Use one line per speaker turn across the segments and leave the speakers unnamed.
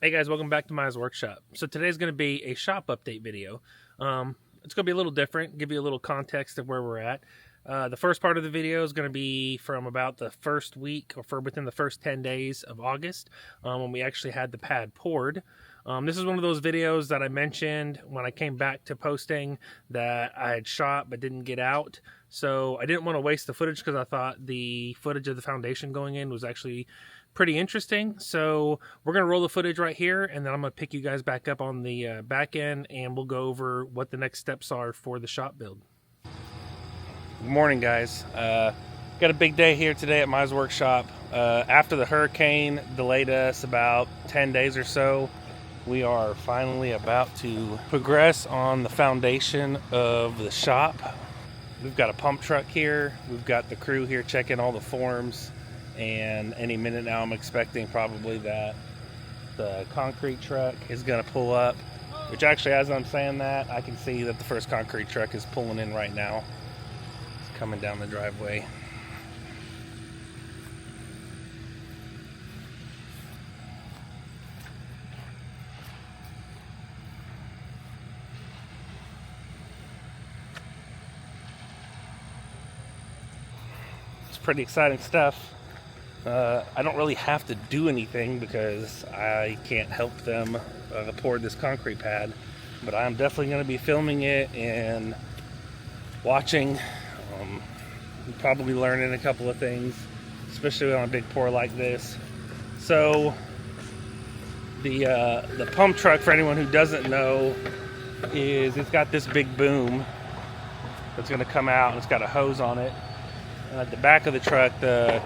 Hey guys, welcome back to Maya's Workshop. So today's going to be a shop update video. It's going to be a little different, give you a little context of where we're at. The first part of the video is going to be from about the first week or for within the first 10 days of August when we actually had the pad poured. This is one of those videos that I mentioned when I came back to posting that I had shot but didn't get out. So I didn't want to waste the footage because I thought the footage of the foundation going in was actually pretty interesting. So we're going to roll the footage right here, and then I'm going to pick you guys back up on the back end, and we'll go over what the next steps are for the shop build. Good morning, guys. Got a big day here today at Maya's Workshop. After the hurricane delayed us about 10 days or so, we are finally about to progress on the foundation of the shop. We've got a pump truck here. We've got the crew here checking all the forms. And any minute now I'm expecting probably that the concrete truck is going to pull up, which actually, as I'm saying that, I can see that the first concrete truck is pulling in right now. It's coming down the driveway. It's pretty exciting stuff. I don't really have to do anything because I can't help them pour this concrete pad, but I'm definitely going to be filming it and watching, probably learning a couple of things, especially on a big pour like this. So the pump truck, for anyone who doesn't know, it's got this big boom that's going to come out, and it's got a hose on it. And at the back of the truck,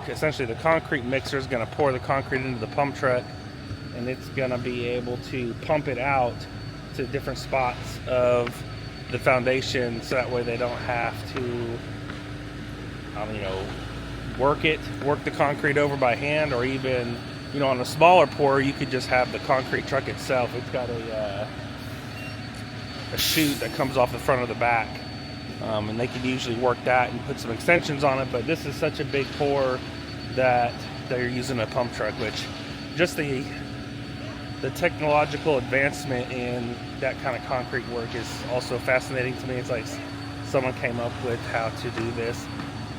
essentially the concrete mixer is going to pour the concrete into the pump truck, and it's going to be able to pump it out to different spots of the foundation, so that way they don't have to, work the concrete over by hand, or even, on a smaller pour, you could just have the concrete truck itself. It's got a chute that comes off the front of the back. And they can usually work that and put some extensions on it, but this is such a big pour that they're using a pump truck, which just the technological advancement in that kind of concrete work is also fascinating to me. It's like someone came up with how to do this,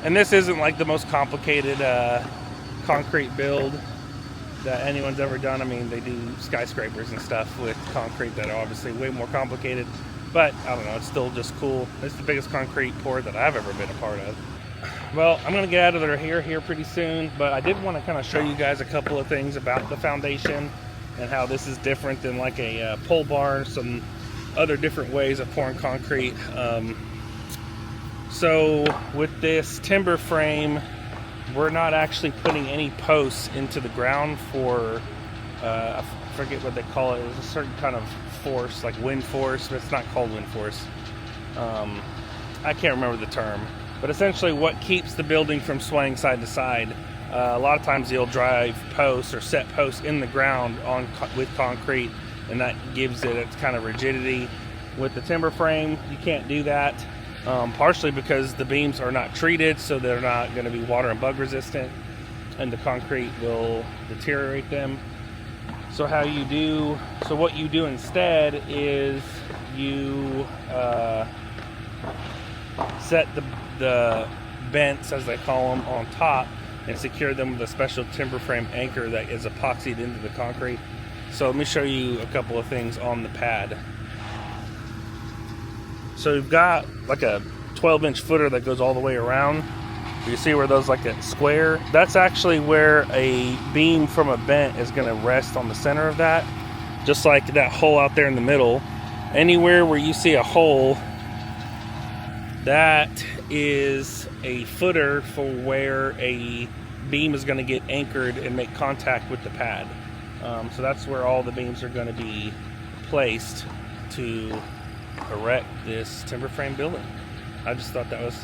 and this isn't like the most complicated concrete build that anyone's ever done. I mean, they do skyscrapers and stuff with concrete that are obviously way more complicated. But, I don't know, it's still just cool. It's the biggest concrete pour that I've ever been a part of. Well, I'm going to get out of there here pretty soon, but I did want to kind of show you guys a couple of things about the foundation and how this is different than like a pole barn, some other different ways of pouring concrete. So with this timber frame, we're not actually putting any posts into the ground for, I forget what they call it. It's a certain kind of force, like wind force, but it's not called wind force. I can't remember the term, but essentially what keeps the building from swaying side to side. A lot of times you'll drive posts or set posts in the ground with concrete, and that gives it its kind of rigidity. With the timber frame, you can't do that, partially because the beams are not treated, so they're not going to be water and bug resistant, and the concrete will deteriorate them. So what you do instead is you set the vents, as they call them, on top and secure them with a special timber frame anchor that is epoxied into the concrete. So let me show you a couple of things on the pad. So you've got like a 12-inch footer that goes all the way around. You see where those like a square? That's actually where a beam from a vent is going to rest on the center of that. Just like that hole out there in the middle. Anywhere where you see a hole, that is a footer for where a beam is going to get anchored and make contact with the pad. So that's where all the beams are going to be placed to erect this timber frame building. I just thought that was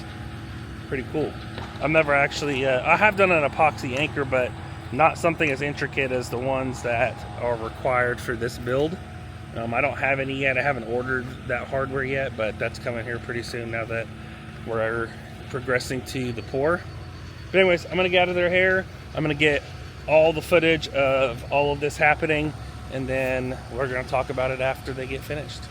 pretty cool. I've never actually, I have done an epoxy anchor, but not something as intricate as the ones that are required for this build. I don't have any yet. I haven't ordered that hardware yet, but that's coming here pretty soon now that we're progressing to the pour. But anyways, I'm going to get out of their hair. I'm going to get all the footage of all of this happening, and then we're going to talk about it after they get finished.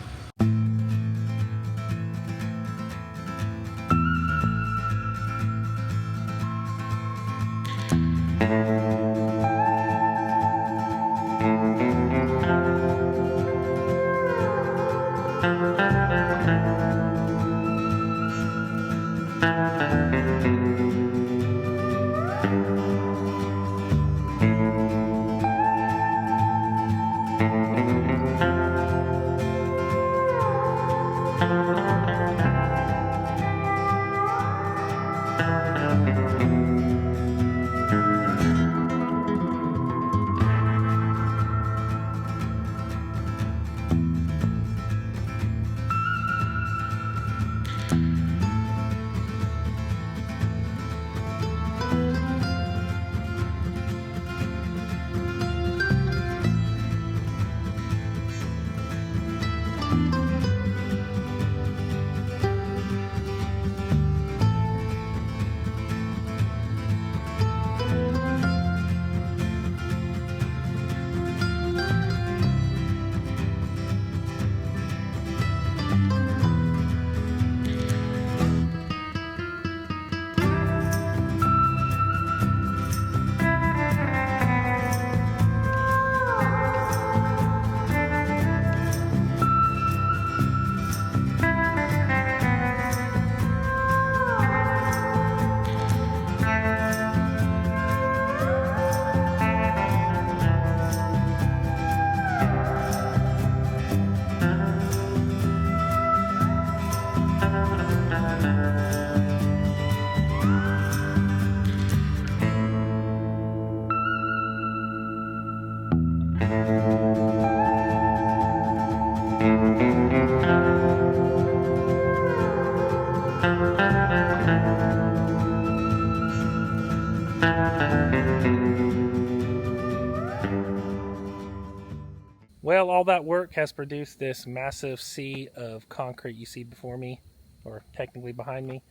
Well, all that work has produced this massive sea of concrete you see before me, or technically behind me.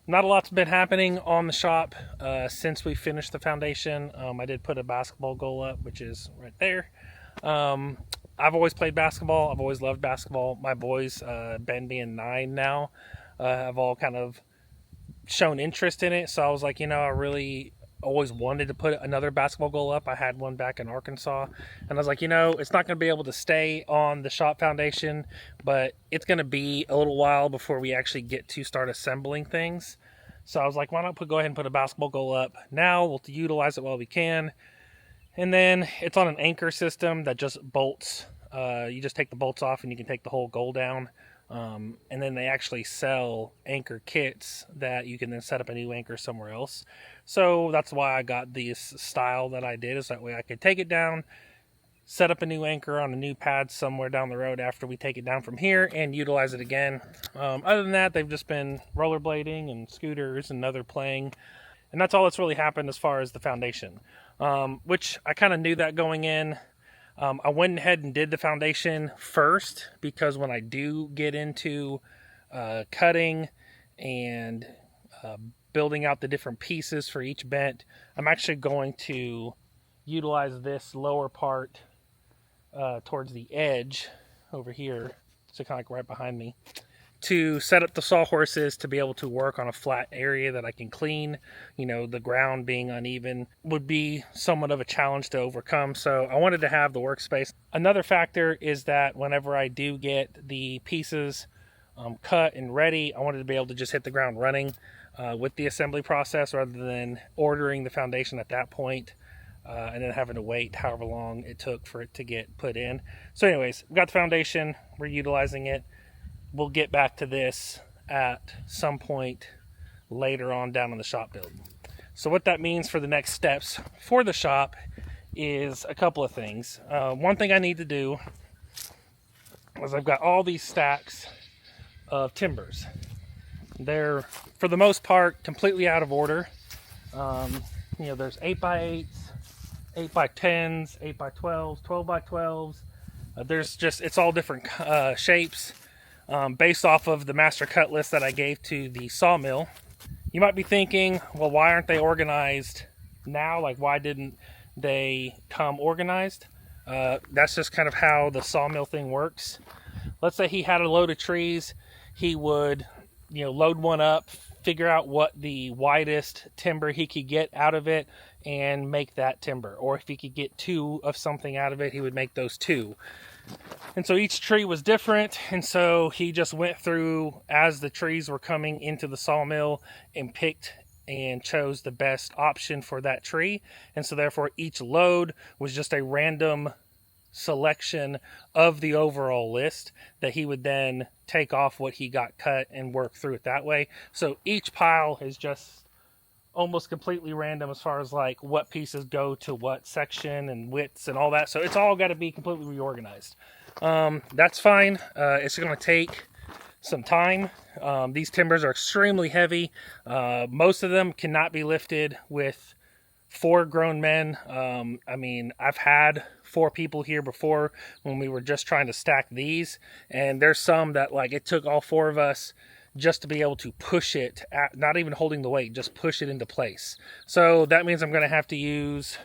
Not a lot's been happening on the shop since we finished the foundation. I did put a basketball goal up, which is right there. I've always played basketball. I've always loved basketball. My boys, Ben being 9 now, have all kind of shown interest in it. So I was like, I really always wanted to put another basketball goal up. I had one back in Arkansas, and I was like, it's not going to be able to stay on the shop foundation, but it's going to be a little while before we actually get to start assembling things. So I was like, why not go ahead and put a basketball goal up now? We'll utilize it while we can. And then it's on an anchor system that just bolts. You just take the bolts off and you can take the whole goal down. And then they actually sell anchor kits that you can then set up a new anchor somewhere else. So that's why I got this style that I did, is that way I could take it down, set up a new anchor on a new pad somewhere down the road after we take it down from here, and utilize it again. Other than that, they've just been rollerblading and scooters and other playing. And that's all that's really happened as far as the foundation, which I kind of knew that going in. I went ahead and did the foundation first because when I do get into cutting and building out the different pieces for each bent, I'm actually going to utilize this lower part towards the edge over here, so kind of like right behind me, to set up the sawhorses to be able to work on a flat area that I can clean. The ground being uneven would be somewhat of a challenge to overcome, so I wanted to have the workspace. Another factor is that whenever I do get the pieces cut and ready, I wanted to be able to just hit the ground running with the assembly process, rather than ordering the foundation at that point and then having to wait however long it took for it to get put in. So anyways, we got the foundation, we're utilizing it. We'll get back to this at some point later on down in the shop build. So what that means for the next steps for the shop is a couple of things. One thing I need to do is I've got all these stacks of timbers. They're, for the most part, completely out of order. There's 8x8s, 8x10s, 8x12s, 12x12s. It's all different shapes. Based off of the master cut list that I gave to the sawmill. You might be thinking, well, why aren't they organized now? Like, why didn't they come organized? That's just kind of how the sawmill thing works. Let's say he had a load of trees, he would, load one up, figure out what the widest timber he could get out of it and make that timber. Or if he could get 2 of something out of it, he would make those 2. And so each tree was different, and so he just went through as the trees were coming into the sawmill and picked and chose the best option for that tree. And so therefore each load was just a random selection of the overall list that he would then take off what he got cut and work through it that way. So each pile is just almost completely random as far as like what pieces go to what section and widths and all that. So it's all got to be completely reorganized. That's fine. It's going to take some time. These timbers are extremely heavy. Most of them cannot be lifted with 4 grown men. I mean, I've had 4 people here before when we were just trying to stack these, and there's some that like it took all 4 of us just to be able to push it, not even holding the weight, just push it into place. So that means I'm going to have to use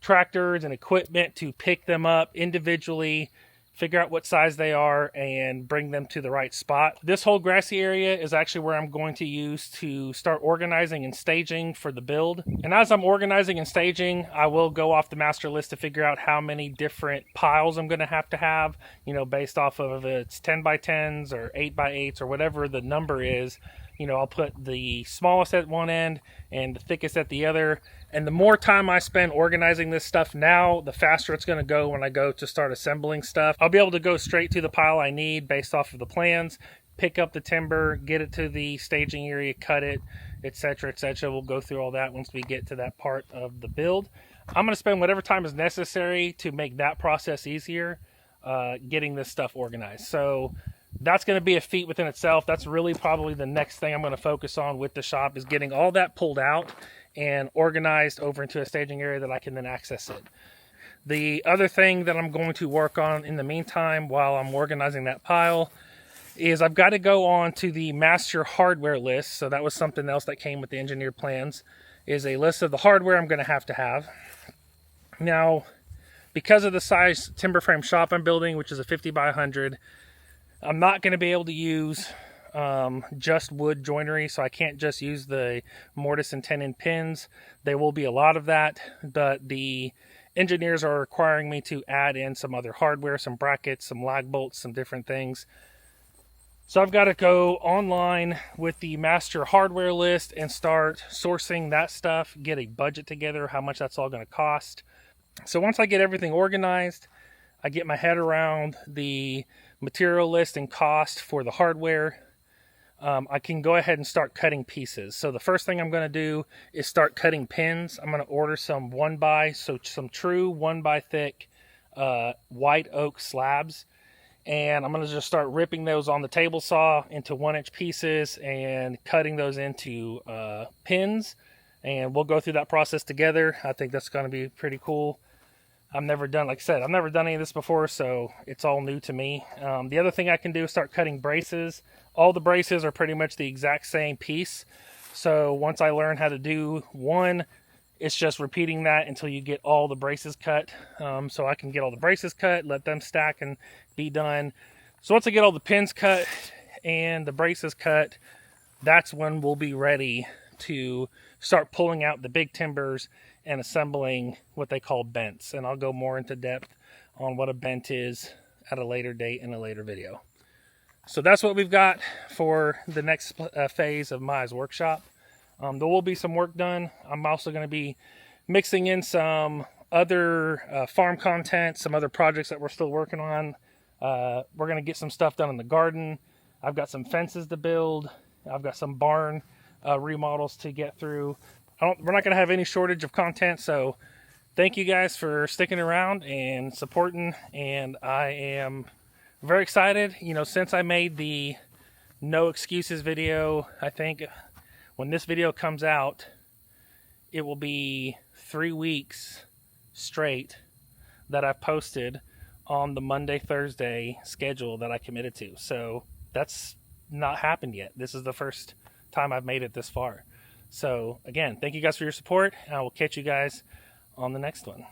tractors and equipment to pick them up individually, figure out what size they are, and bring them to the right spot. This whole grassy area is actually where I'm going to use to start organizing and staging for the build. And as I'm organizing and staging, I will go off the master list to figure out how many different piles I'm going to have, based off of if it's 10 by 10s or 8 by 8s or whatever the number is. I'll put the smallest at one end and the thickest at the other. And the more time I spend organizing this stuff now, the faster it's going to go when I go to start assembling stuff. I'll be able to go straight to the pile I need based off of the plans, pick up the timber, get it to the staging area, cut it, etc., etc. We'll go through all that once we get to that part of the build. I'm going to spend whatever time is necessary to make that process easier, getting this stuff organized. So that's going to be a feat within itself. That's really probably the next thing I'm going to focus on with the shop, is getting all that pulled out and organized over into a staging area that I can then access it. The other thing that I'm going to work on in the meantime while I'm organizing that pile is I've got to go on to the master hardware list. So that was something else that came with the engineered plans, is a list of the hardware I'm going to have. Now, because of the size timber frame shop I'm building, which is a 50 by 100, I'm not going to be able to use just wood joinery, so I can't just use the mortise and tenon pins. There will be a lot of that, but the engineers are requiring me to add in some other hardware, some brackets, some lag bolts, some different things. So I've got to go online with the master hardware list and start sourcing that stuff, get a budget together, how much that's all going to cost. So once I get everything organized, I get my head around the material list and cost for the hardware, I can go ahead and start cutting pieces. So the first thing I'm going to do is start cutting pins. I'm going to order some 1x, so some true 1x thick white oak slabs. And I'm going to just start ripping those on the table saw into 1-inch pieces and cutting those into pins. And we'll go through that process together. I think that's going to be pretty cool. I've never done any of this before, so it's all new to me. The other thing I can do is start cutting braces. All the braces are pretty much the exact same piece. So once I learn how to do one, it's just repeating that until you get all the braces cut. So I can get all the braces cut, let them stack and be done. So once I get all the pins cut and the braces cut, that's when we'll be ready to start pulling out the big timbers and assembling what they call bents. And I'll go more into depth on what a bent is at a later date in a later video. So that's what we've got for the next phase of Maya's workshop. There will be some work done. I'm also going to be mixing in some other farm content, some other projects that we're still working on. We're going to get some stuff done in the garden. I've got some fences to build. I've got some barn remodels to get through. We're not going to have any shortage of content, so thank you guys for sticking around and supporting, and I am very excited. Since I made the no excuses video, I think when this video comes out, it will be 3 weeks straight that I've posted on the Monday, Thursday schedule that I committed to. So that's not happened yet. This is the first time I've made it this far. So again, thank you guys for your support, and I will catch you guys on the next one.